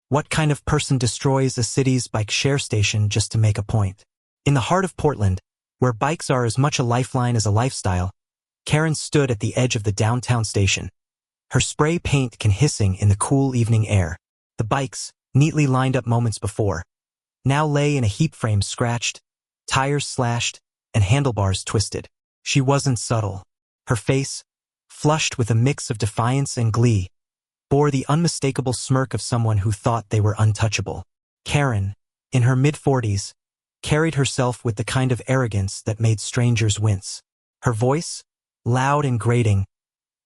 What kind of person destroys a city's bike share station just to make a point? In the heart of Portland, where bikes are as much a lifeline as a lifestyle, Karen stood at the edge of the downtown station. Her spray paint can hissing in the cool evening air. The bikes, neatly lined up moments before, now lay in a heap, frames scratched, tires slashed, and handlebars twisted. She wasn't subtle. Her face, flushed with a mix of defiance and glee, bore the unmistakable smirk of someone who thought they were untouchable. Karen, in her mid-40s, carried herself with the kind of arrogance that made strangers wince. Her voice, loud and grating,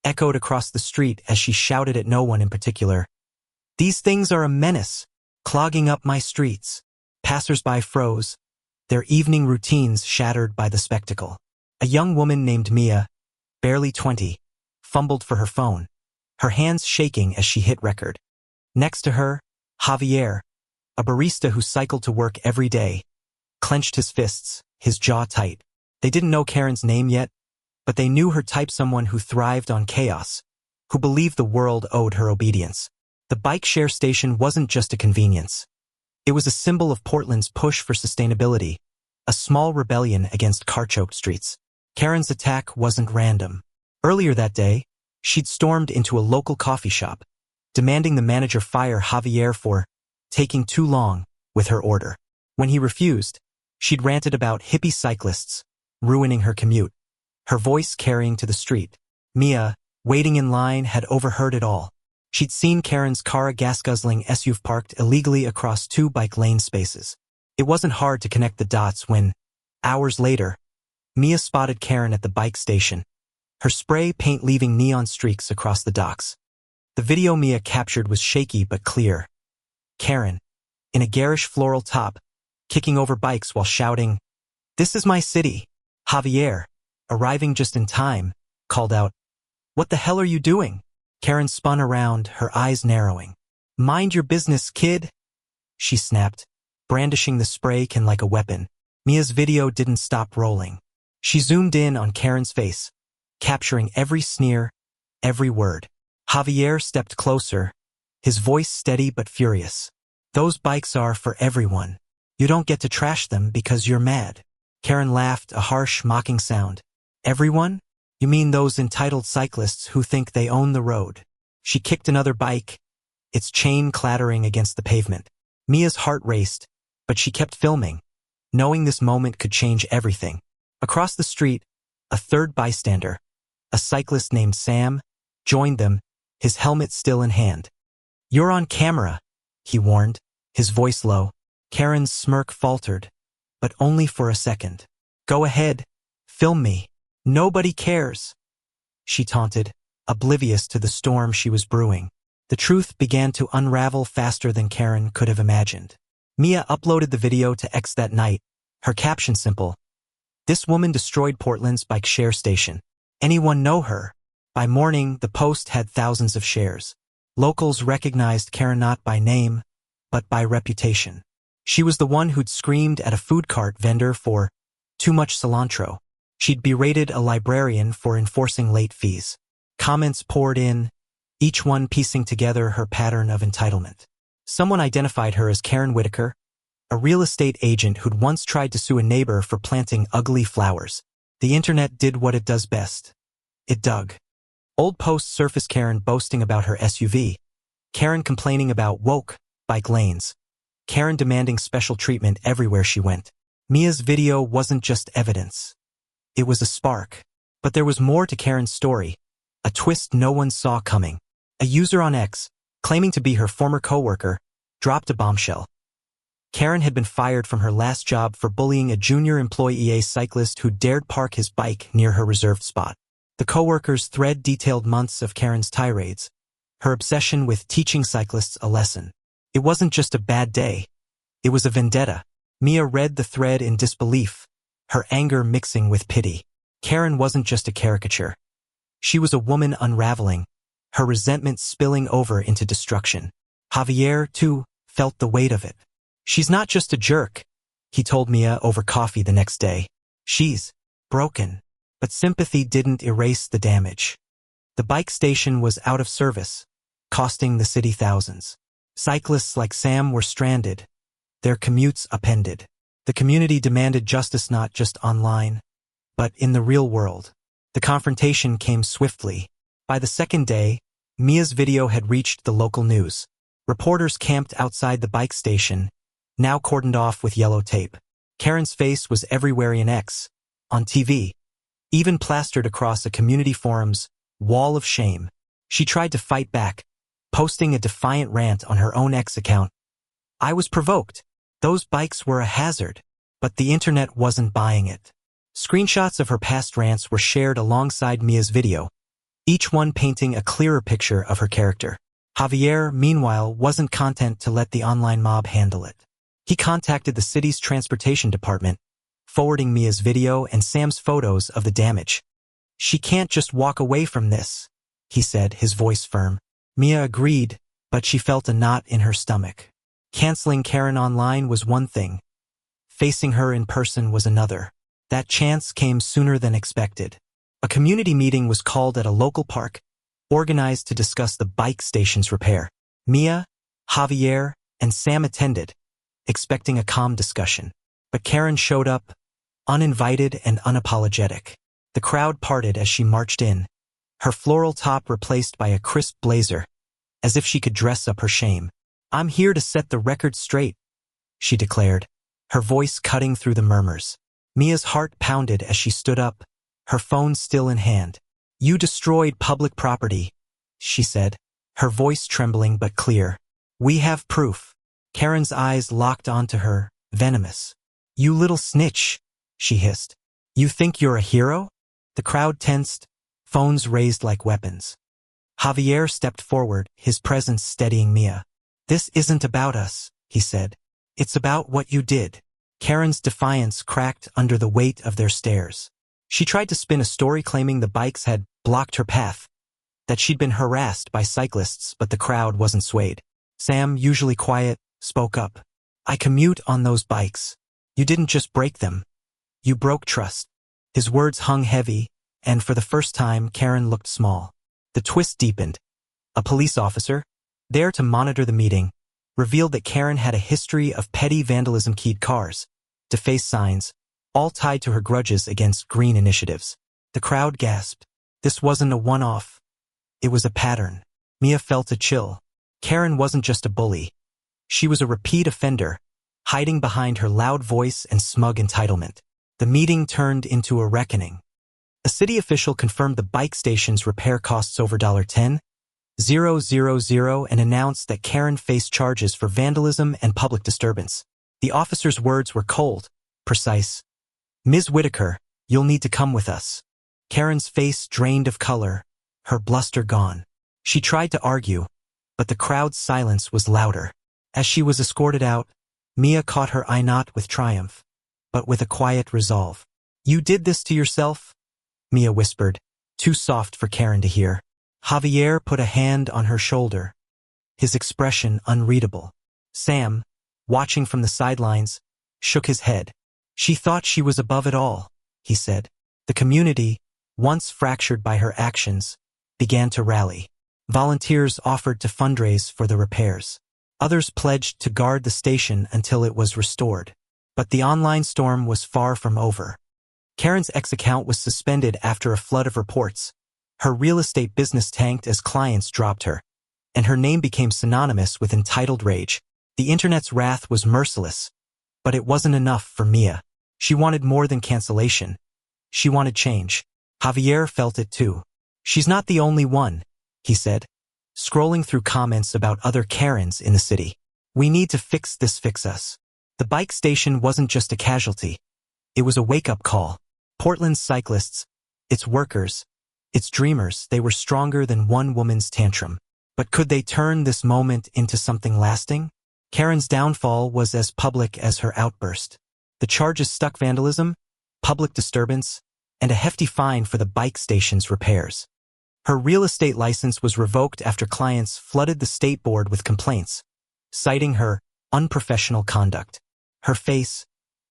echoed across the street as she shouted at no one in particular. "These things are a menace, clogging up my streets." Passers-by froze, their evening routines shattered by the spectacle. A young woman named Mia, barely 20, fumbled for her phone, her hands shaking as she hit record. Next to her, Javier, a barista who cycled to work every day, clenched his fists, his jaw tight. They didn't know Karen's name yet, but they knew her type, someone who thrived on chaos, who believed the world owed her obedience. The bike share station wasn't just a convenience. It was a symbol of Portland's push for sustainability, a small rebellion against car-choked streets. Karen's attack wasn't random. Earlier that day, she'd stormed into a local coffee shop, demanding the manager fire Javier for taking too long with her order. When he refused, she'd ranted about hippie cyclists ruining her commute, her voice carrying to the street. Mia, waiting in line, had overheard it all. She'd seen Karen's car, a gas-guzzling SUV parked illegally across 2 bike lane spaces. It wasn't hard to connect the dots when, hours later, Mia spotted Karen at the bike station, her spray paint leaving neon streaks across the docks. The video Mia captured was shaky but clear. Karen, in a garish floral top, kicking over bikes while shouting, "This is my city." Javier, arriving just in time, called out, "What the hell are you doing?" Karen spun around, her eyes narrowing. "Mind your business, kid," she snapped, brandishing the spray can like a weapon. Mia's video didn't stop rolling. She zoomed in on Karen's face, capturing every sneer, every word. Javier stepped closer, his voice steady but furious. "Those bikes are for everyone. You don't get to trash them because you're mad." Karen laughed, a harsh, mocking sound. "Everyone? You mean those entitled cyclists who think they own the road?" She kicked another bike, its chain clattering against the pavement. Mia's heart raced, but she kept filming, knowing this moment could change everything. Across the street, a third bystander, a cyclist named Sam, joined them, his helmet still in hand. "You're on camera," he warned, his voice low. Karen's smirk faltered, but only for a second. "Go ahead, film me. Nobody cares," she taunted, oblivious to the storm she was brewing. The truth began to unravel faster than Karen could have imagined. Mia uploaded the video to X that night, her caption simple: "This woman destroyed Portland's bike share station. Anyone know her?" By morning, the post had thousands of shares. Locals recognized Karen not by name, but by reputation. She was the one who'd screamed at a food cart vendor for too much cilantro. She'd berated a librarian for enforcing late fees. Comments poured in, each one piecing together her pattern of entitlement. Someone identified her as Karen Whitaker, a real estate agent who'd once tried to sue a neighbor for planting ugly flowers. The internet did what it does best. It dug. Old posts surfaced: Karen boasting about her SUV, Karen complaining about woke bike lanes, Karen demanding special treatment everywhere she went. Mia's video wasn't just evidence. It was a spark. But there was more to Karen's story, a twist no one saw coming. A user on X, claiming to be her former coworker, dropped a bombshell. Karen had been fired from her last job for bullying a junior employee, a cyclist who dared park his bike near her reserved spot. The coworker's thread detailed months of Karen's tirades, her obsession with teaching cyclists a lesson. It wasn't just a bad day. It was a vendetta. Mia read the thread in disbelief, her anger mixing with pity. Karen wasn't just a caricature. She was a woman unraveling, her resentment spilling over into destruction. Javier, too, felt the weight of it. "She's not just a jerk," he told Mia over coffee the next day. "She's broken." But sympathy didn't erase the damage. The bike station was out of service, costing the city thousands. Cyclists like Sam were stranded, their commutes upended. The community demanded justice not just online, but in the real world. The confrontation came swiftly. By the second day, Mia's video had reached the local news. Reporters camped outside the bike station, now cordoned off with yellow tape. Karen's face was everywhere in X, on TV, even plastered across a community forum's wall of shame. She tried to fight back, posting a defiant rant on her own X account. "I was provoked. Those bikes were a hazard." But the internet wasn't buying it. Screenshots of her past rants were shared alongside Mia's video, each one painting a clearer picture of her character. Javier, meanwhile, wasn't content to let the online mob handle it. He contacted the city's transportation department, forwarding Mia's video and Sam's photos of the damage. "She can't just walk away from this," he said, his voice firm. Mia agreed, but she felt a knot in her stomach. Canceling Karen online was one thing. Facing her in person was another. That chance came sooner than expected. A community meeting was called at a local park, organized to discuss the bike station's repair. Mia, Javier, and Sam attended, expecting a calm discussion. But Karen showed up, uninvited and unapologetic. The crowd parted as she marched in, her floral top replaced by a crisp blazer, as if she could dress up her shame. "I'm here to set the record straight," she declared, her voice cutting through the murmurs. Mia's heart pounded as she stood up, her phone still in hand. "You destroyed public property," she said, her voice trembling but clear. "We have proof." Karen's eyes locked onto her, venomous. "You little snitch," she hissed. "You think you're a hero?" The crowd tensed, phones raised like weapons. Javier stepped forward, his presence steadying Mia. "This isn't about us," he said. "It's about what you did." Karen's defiance cracked under the weight of their stares. She tried to spin a story claiming the bikes had blocked her path, that she'd been harassed by cyclists, but the crowd wasn't swayed. Sam, usually quiet, spoke up. "I commute on those bikes. You didn't just break them. You broke trust." His words hung heavy, and for the first time, Karen looked small. The twist deepened. A police officer, there to monitor the meeting, revealed that Karen had a history of petty vandalism, keyed cars, defaced signs, all tied to her grudges against green initiatives. The crowd gasped. This wasn't a one-off. It was a pattern. Mia felt a chill. Karen wasn't just a bully. She was a repeat offender, hiding behind her loud voice and smug entitlement. The meeting turned into a reckoning. A city official confirmed the bike station's repair costs over $10,000 and announced that Karen faced charges for vandalism and public disturbance. The officer's words were cold, precise. "Ms. Whitaker, you'll need to come with us." Karen's face drained of color, her bluster gone. She tried to argue, but the crowd's silence was louder. As she was escorted out, Mia caught her eye not with triumph, but with a quiet resolve. "You did this to yourself?" Mia whispered, too soft for Karen to hear. Javier put a hand on her shoulder, his expression unreadable. Sam, watching from the sidelines, shook his head. "She thought she was above it all," he said. The community, once fractured by her actions, began to rally. Volunteers offered to fundraise for the repairs. Others pledged to guard the station until it was restored. But the online storm was far from over. Karen's X account was suspended after a flood of reports. Her real estate business tanked as clients dropped her, and her name became synonymous with entitled rage. The internet's wrath was merciless, but it wasn't enough for Mia. She wanted more than cancellation. She wanted change. Javier felt it too. "She's not the only one," he said, scrolling through comments about other Karens in the city. "We need to fix this, fix us." The bike station wasn't just a casualty. It was a wake-up call. Portland's cyclists, its workers, its dreamers, they were stronger than one woman's tantrum. But could they turn this moment into something lasting? Karen's downfall was as public as her outburst. The charges stuck: vandalism, public disturbance, and a hefty fine for the bike station's repairs. Her real estate license was revoked after clients flooded the state board with complaints, citing her unprofessional conduct. Her face,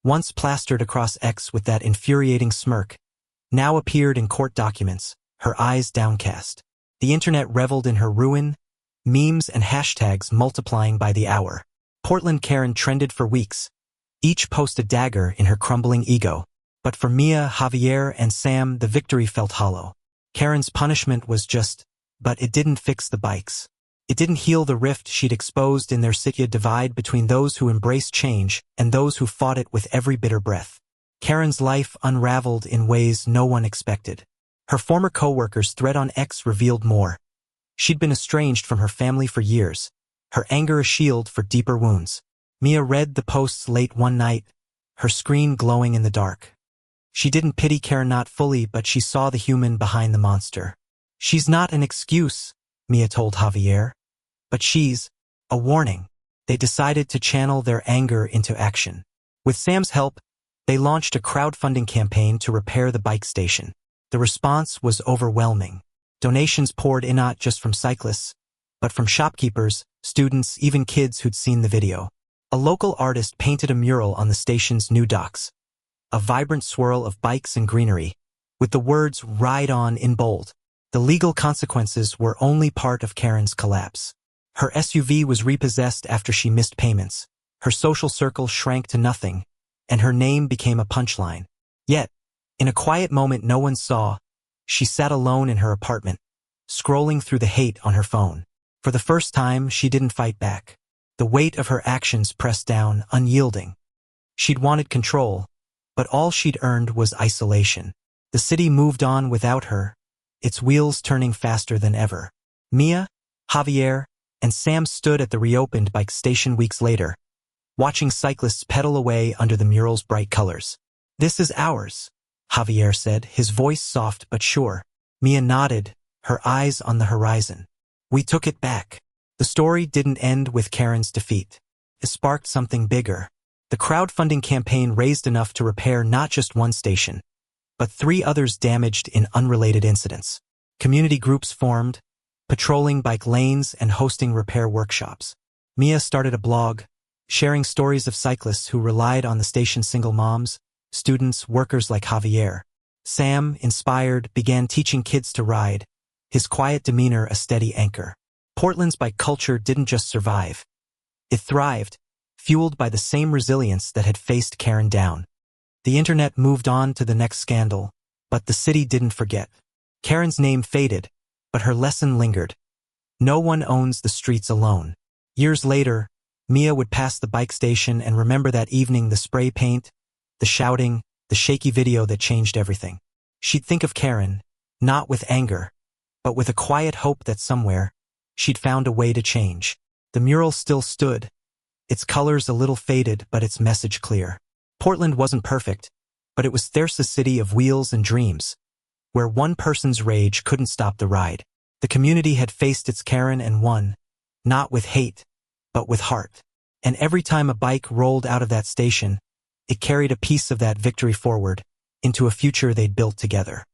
once plastered across X with that infuriating smirk, now appeared in court documents, her eyes downcast. The internet reveled in her ruin, memes and hashtags multiplying by the hour. Portland Karen trended for weeks. Each post a dagger in her crumbling ego. But for Mia, Javier, and Sam, the victory felt hollow. Karen's punishment was just, but it didn't fix the bikes. It didn't heal the rift she'd exposed in their city, divide between those who embraced change and those who fought it with every bitter breath. Karen's life unraveled in ways no one expected. Her former co-worker's thread on X revealed more. She'd been estranged from her family for years, her anger a shield for deeper wounds. Mia read the posts late one night, her screen glowing in the dark. She didn't pity Karen, not fully, but she saw the human behind the monster. "She's not an excuse," Mia told Javier, "but she's a warning." They decided to channel their anger into action. With Sam's help, they launched a crowdfunding campaign to repair the bike station. The response was overwhelming. Donations poured in, not just from cyclists, but from shopkeepers, students, even kids who'd seen the video. A local artist painted a mural on the station's new docks, a vibrant swirl of bikes and greenery, with the words "Ride On" in bold. The legal consequences were only part of Karen's collapse. Her SUV was repossessed after she missed payments, her social circle shrank to nothing, and her name became a punchline. Yet, in a quiet moment no one saw, she sat alone in her apartment, scrolling through the hate on her phone. For the first time, she didn't fight back. The weight of her actions pressed down, unyielding. She'd wanted control, but all she'd earned was isolation. The city moved on without her, its wheels turning faster than ever. Mia, Javier, and Sam stood at the reopened bike station weeks later, watching cyclists pedal away under the mural's bright colors. "This is ours," Javier said, his voice soft but sure. Mia nodded, her eyes on the horizon. "We took it back." The story didn't end with Karen's defeat. It sparked something bigger. The crowdfunding campaign raised enough to repair not just one station, but 3 others damaged in unrelated incidents. Community groups formed, patrolling bike lanes and hosting repair workshops. Mia started a blog, sharing stories of cyclists who relied on the station's single moms, students, workers like Javier. Sam, inspired, began teaching kids to ride, his quiet demeanor a steady anchor. Portland's bike culture didn't just survive. It thrived, fueled by the same resilience that had faced Karen down. The internet moved on to the next scandal, but the city didn't forget. Karen's name faded, but her lesson lingered. No one owns the streets alone. Years later, Mia would pass the bike station and remember that evening, the spray paint, the shouting, the shaky video that changed everything. She'd think of Karen, not with anger, but with a quiet hope that somewhere, she'd found a way to change. The mural still stood, its colors a little faded but its message clear. Portland wasn't perfect, but it was there's a city of wheels and dreams, where one person's rage couldn't stop the ride. The community had faced its Karen and won, not with hate, but with heart. And every time a bike rolled out of that station, it carried a piece of that victory forward, into a future they'd built together.